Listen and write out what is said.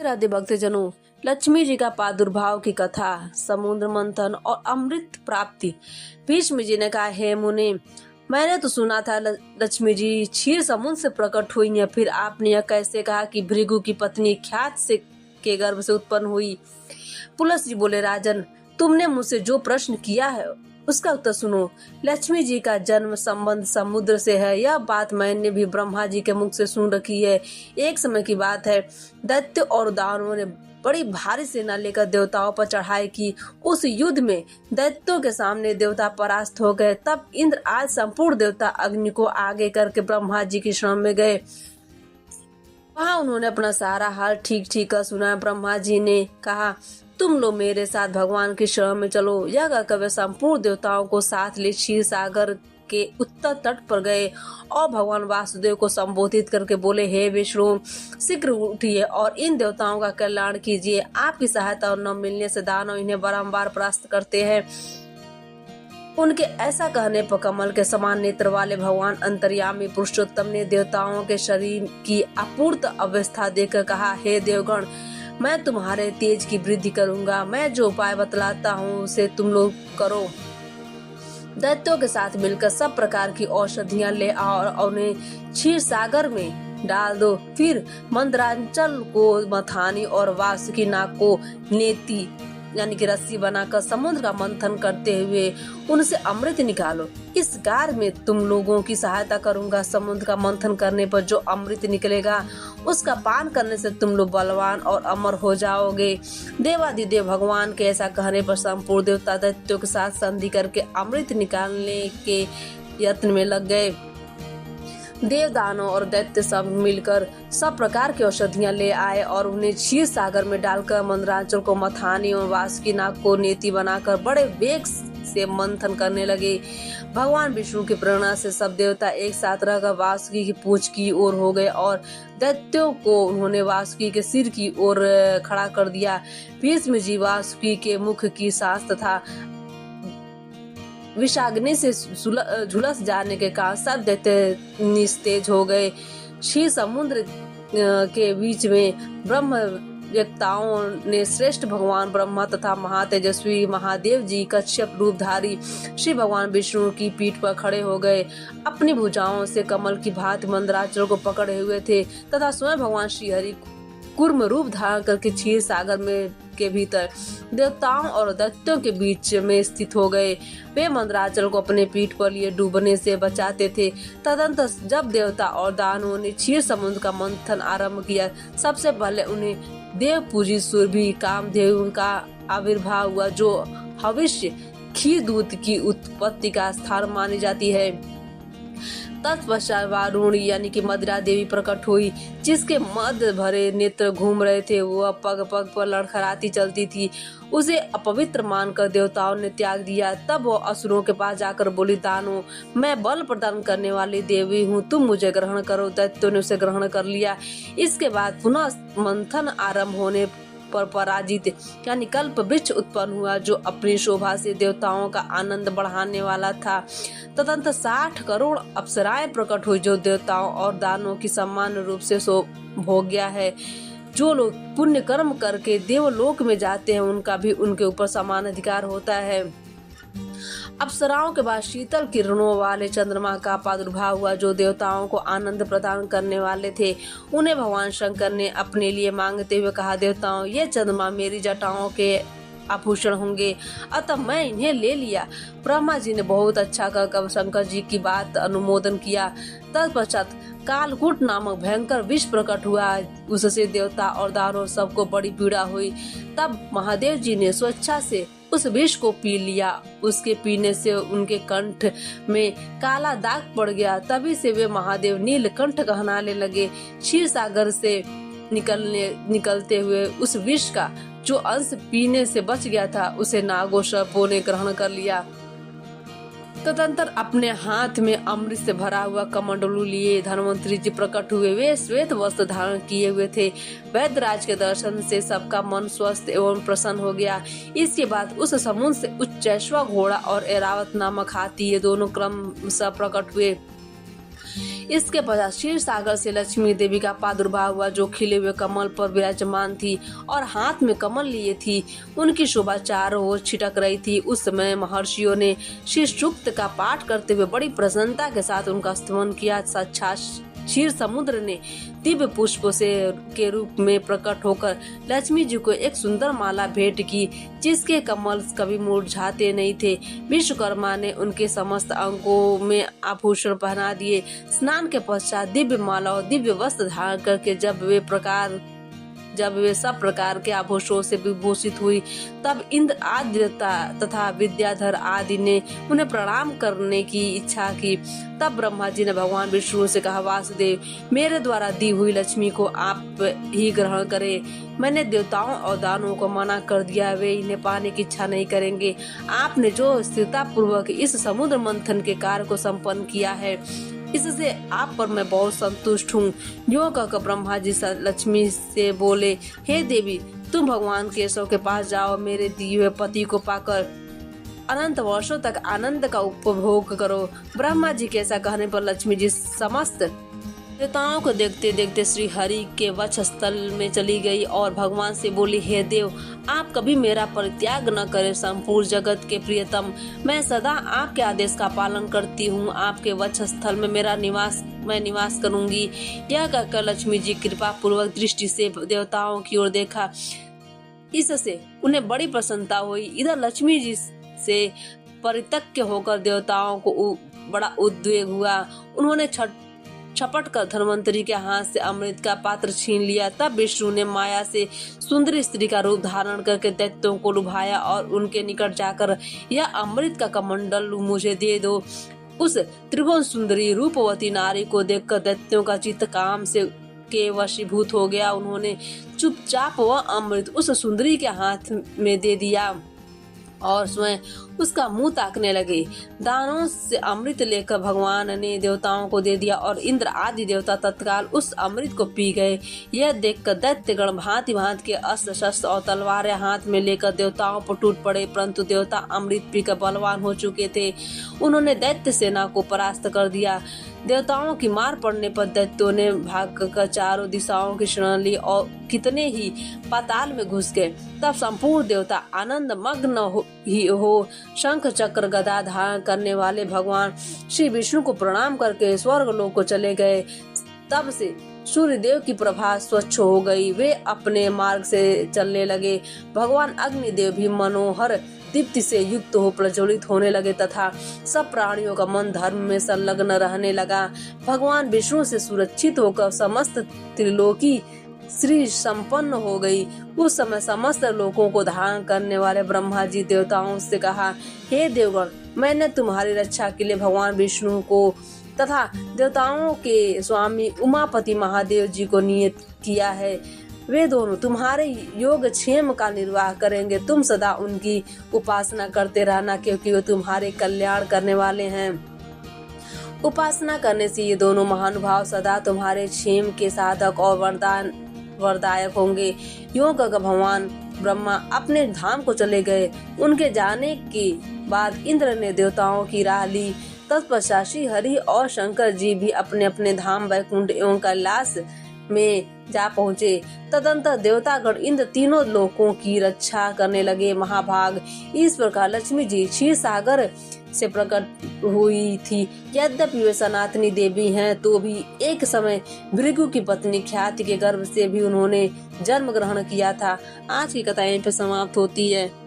राधे भक्तजनों, लक्ष्मी जी का प्रादुर्भाव की कथा, समुद्र मंथन और अमृत प्राप्ति। भीष्म जी ने कहा, हे मुनि, मैंने तो सुना था लक्ष्मी जी क्षीर समुद्र से प्रकट हुई हैं, फिर आपने यह कैसे कहा कि भृगु की पत्नी ख्यात से के गर्भ से उत्पन्न हुई? पुलस जी बोले, राजन, तुमने मुझसे जो प्रश्न किया है उसका उत्तर सुनो। लक्ष्मी जी का जन्म संबंध समुद्र से है। यह बात मैंने भी ब्रह्मा जी के मुख से सुन रखी है। एक समय की बात है, दैत्य और दानवों ने बड़ी भारी सेना लेकर देवताओं पर चढ़ाई की। उस युद्ध में दैत्यों के सामने देवता परास्त हो गए। तब इंद्र आज संपूर्ण देवता अग्नि को आगे करके ब्रह्मा जी की शरण में गए। वहाँ उन्होंने अपना सारा हाल ठीक ठीक कर सुना। ब्रह्मा जी ने कहा, तुम लोग मेरे साथ भगवान की शरण में चलो। यह कहकर वे संपूर्ण देवताओं को साथ ले क्षीर सागर के उत्तर तट पर गए और भगवान वासुदेव को संबोधित करके बोले, हे विष्णु, शीघ्र उठिए और इन देवताओं का कल्याण कीजिए। आपकी सहायता न मिलने से दानव इन्हें बारंबार परास्त करते हैं। उनके ऐसा कहने पर कमल के समान नेत्र वाले भगवान अंतर्यामी पुरुषोत्तम ने देवताओं के शरीर की अपूर्त अवस्था देखकर कहा, हे देवगण, मैं तुम्हारे तेज की वृद्धि करूंगा। मैं जो उपाय बतलाता हूँ उसे तुम लोग करो। दैत्यों के साथ मिलकर सब प्रकार की औषधियां ले आओ और उन्हें क्षीर सागर में डाल दो। फिर मंदरांचल को मथानी और वासुकी नाग को नेति यानी कि रस्सी बनाकर समुद्र का मंथन करते हुए उनसे अमृत निकालो। इस कार्य में तुम लोगों की सहायता करूंगा। समुद्र का मंथन करने पर जो अमृत निकलेगा उसका पान करने से तुम लोग बलवान और अमर हो जाओगे। देवादिदेव भगवान के ऐसा कहने पर संपूर्ण देवता दैत्यों के साथ संधि करके अमृत निकालने के यत्न में लग गए। देव दानव और दैत्य सब मिलकर सब प्रकार की औषधियां ले आए और उन्हें क्षीर सागर में डालकर मंदरांचल को मथानी और वासुकी नाग को नेति बनाकर बड़े वेग से मंथन करने लगे। भगवान विष्णु की प्रेरणा से सब देवता एक साथ रहकर वासुकी की पूंछ की ओर हो गए और दैत्यों को उन्होंने वासुकी के सिर की ओर खड़ा कर दिया। भीष्म जी वासुकी के मुख की सांस तथा विषाग्नि से झुलस जाने के कारण सब दैत्य निस्तेज हो गए। क्षीर समुद्र के बीच में ब्रह्म वेत्ताओं ने श्रेष्ठ भगवान ब्रह्मा तथा महातेजस्वी महादेव जी कश्यप रूपधारी श्री भगवान विष्णु की पीठ पर खड़े हो गए। अपनी भुजाओं से कमल की भांति मंदराचल को पकड़े हुए थे तथा स्वयं भगवान श्री हरि कूर्म रूप धारण करके क्षीर सागर में के भीतर देवताओं और दैत्यों के बीच में स्थित हो गए। वे मंदराचल को अपने पीठ पर लिए डूबने से बचाते थे। तदंतर जब देवता और दानवों ने क्षीर समुद्र का मंथन आरंभ किया, सबसे पहले उन्हें देव पूजी सुरभि कामधेनु का आविर्भाव हुआ, जो भविष्य क्षीर दूत की उत्पत्ति का स्थान मानी जाती है। तत्पश्चात वारुणी यानी कि मदिरा देवी प्रकट हुई, जिसके मद भरे नेत्र घूम रहे थे। वह पग पग पर लड़खड़ाती चलती थी। उसे अपवित्र मानकर देवताओं ने त्याग दिया। तब वो असुरों के पास जाकर बोली, दानों, मैं बल प्रदान करने वाली देवी हूँ, तुम मुझे ग्रहण करो। दैत्यों ने उसे ग्रहण कर लिया। इसके बाद पुनः मंथन आरंभ होने पर पराजित यानी कल्प वृक्ष उत्पन्न हुआ, जो अपनी शोभा से देवताओं का आनंद बढ़ाने वाला था। तदंतर 60 करोड़ अप्सराएं प्रकट हुई, जो देवताओं और दानवों की समान रूप से भोग्या है। जो लोग पुण्य कर्म करके देवलोक में जाते हैं, उनका भी उनके ऊपर समान अधिकार होता है। अप्सराओं के बाद शीतल किरणों वाले चंद्रमा का प्रादुर्भाव हुआ, जो देवताओं को आनंद प्रदान करने वाले थे। उन्हें भगवान शंकर ने अपने लिए मांगते हुए कहा, देवताओं, ये चंद्रमा मेरी जटाओं के आभूषण होंगे, अतः मैं इन्हें ले लिया। ब्रह्मा जी ने बहुत अच्छा कहकर शंकर जी की बात अनुमोदन किया। तत्पश्चात कालकूट नामक भयंकर विष प्रकट हुआ, उससे देवता और दानव सबको बड़ी पीड़ा हुई। तब महादेव जी ने स्वेच्छा से उस विष को पी लिया। उसके पीने से उनके कंठ में काला दाग पड़ गया। तभी से वे महादेव नीलकंठ कहलाने लगे। क्षीर सागर से निकलते हुए उस विष का जो अंश पीने से बच गया था, उसे नागों सर्पों ने ग्रहण कर लिया। तदंतर अपने हाथ में अमृत से भरा हुआ कमंडलू लिए धन्वंतरी जी प्रकट हुए। वे श्वेत वस्त्र धारण किए हुए थे। वैद्यराज के दर्शन से सबका मन स्वस्थ एवं प्रसन्न हो गया। इसके बाद उस समुद्र से उच्चैश्वा घोड़ा और ऐरावत नामक हाथी, ये दोनों क्रमशः प्रकट हुए। इसके पश्चात क्षीर सागर से लक्ष्मी देवी का प्रादुर्भाव हुआ, जो खिले हुए कमल पर विराजमान थी और हाथ में कमल लिए थी। उनकी शोभा चारों ओर छिटक रही थी। उस समय महर्षियों ने श्री सूक्त का पाठ करते हुए बड़ी प्रसन्नता के साथ उनका स्तवन किया। साक्षात क्षीर समुद्र ने दिव्य पुष्पों से के रूप में प्रकट होकर लक्ष्मी जी को एक सुंदर माला भेंट की, जिसके कमल कभी मुरझाते नहीं थे। विश्वकर्मा ने उनके समस्त अंगों में आभूषण पहना दिए। स्नान के पश्चात दिव्य माला और दिव्य वस्त्र धारण करके जब वे सब प्रकार के आभूषणों से विभूषित हुई, तब इंद्र आदि देवता तथा विद्याधर आदि ने उन्हें प्रणाम करने की इच्छा की। तब ब्रह्मा जी ने भगवान विष्णु से कहा, वासुदेव, मेरे द्वारा दी हुई लक्ष्मी को आप ही ग्रहण करें। मैंने देवताओं और दानवों को मना कर दिया, वे इन्हें पाने की इच्छा नहीं करेंगे। आपने जो स्थिरता पूर्वक इस समुद्र मंथन के कार्य को संपन्न किया है, इससे आप पर मैं बहुत संतुष्ट हूँ। यो कहकर ब्रह्मा जी लक्ष्मी से बोले, हे देवी, तुम भगवान केशव के पास जाओ। मेरे दिए हुए पति को पाकर अनंत वर्षों तक आनंद का उपभोग करो। ब्रह्मा जी के ऐसा कहने पर लक्ष्मी जी समस्त देवताओं को देखते देखते श्री हरि के वक्षस्थल में चली गई और भगवान से बोली, हे देव, आप कभी मेरा परित्याग न करें। संपूर्ण जगत के प्रियतम, मैं सदा आपके आदेश का पालन करती हूँ। आपके वक्षस्थल में मैं निवास करूंगी। यह कहकर लक्ष्मी जी कृपा पूर्वक दृष्टि से देवताओं की ओर देखा। इससे उन्हें बड़ी प्रसन्नता हुई। इधर लक्ष्मी जी से परित्यक्त होकर देवताओं को बड़ा उद्वेग हुआ। उन्होंने छपट कर धन्वंतरी के हाथ से अमृत का पात्र छीन लिया। तब विष्णु ने माया से सुंदरी स्त्री का रूप धारण करके दैत्यों को लुभाया और उनके निकट जाकर, यह अमृत का कमंडल मुझे दे दो। उस त्रिभुवन सुंदरी रूपवती नारी को देखकर दैत्यों का चित्त काम से के वशीभूत हो गया। उन्होंने चुपचाप वह अमृत उस सुंदरी के हाथ में दे दिया और स्वयं उसका मुंह ताकने लगे। दानों से अमृत लेकर भगवान ने देवताओं को दे दिया और इंद्र आदि देवता तत्काल उस अमृत को पी गए। यह देखकर दैत्यगण भांति भांति के अस्त्र शस्त्र और तलवारें हाथ में लेकर देवताओं पर टूट पड़े, परंतु देवता अमृत पीकर बलवान हो चुके थे। उन्होंने दैत्य सेना को परास्त कर दिया। देवताओं की मार पड़ने पर दैत्यों ने भागकर चारों दिशाओं की शरण ली और कितने ही पाताल में घुस गए। तब संपूर्ण देवता आनंद मग्न हो शंख चक्र गदा धारण करने वाले भगवान श्री विष्णु को प्रणाम करके स्वर्ग लोक को चले गए। तब से सूर्य देव की प्रभा स्वच्छ हो गई। वे अपने मार्ग से चलने लगे। भगवान अग्निदेव भी मनोहर दीप्ति से युक्त हो प्रज्वलित होने लगे तथा सब प्राणियों का मन धर्म में संलग्न रहने लगा। भगवान विष्णु से सुरक्षित होकर समस्त त्रिलोकी श्री संपन्न हो गई। उस समय समस्त लोकों को धारण करने वाले ब्रह्मा जी देवताओं से कहा, हे देवगण, मैंने तुम्हारी रक्षा के लिए भगवान विष्णु को तथा देवताओं के स्वामी उमापति महादेव जी को नियत किया है। वे दोनों तुम्हारे योगक्षेम का निर्वाह करेंगे। तुम सदा उनकी उपासना करते रहना, क्योंकि वे तुम्हारे कल्याण करने वाले हैं। उपासना करने से ये दोनों महानुभाव सदा तुम्हारे क्षेम के साधक और वरदायक होंगे। यूं कहकर भगवान ब्रह्मा अपने धाम को चले गए। उनके जाने के बाद इंद्र ने देवताओं की राह ली। तत्पश्चात श्री हरि और शंकर जी भी अपने अपने धाम वैकुंठ एवं कैलाश में जा पहुँचे। तदंतर देवतागण इंद्र तीनों लोकों की रक्षा करने लगे। महाभाग इस प्रकार लक्ष्मी जी क्षीर सागर से प्रकट हुई थी। यद्यपि वे सनातनी देवी हैं, तो भी एक समय भृगु की पत्नी ख्याति के गर्भ से भी उन्होंने जन्म ग्रहण किया था। आज की कथा यहीं पे समाप्त होती है।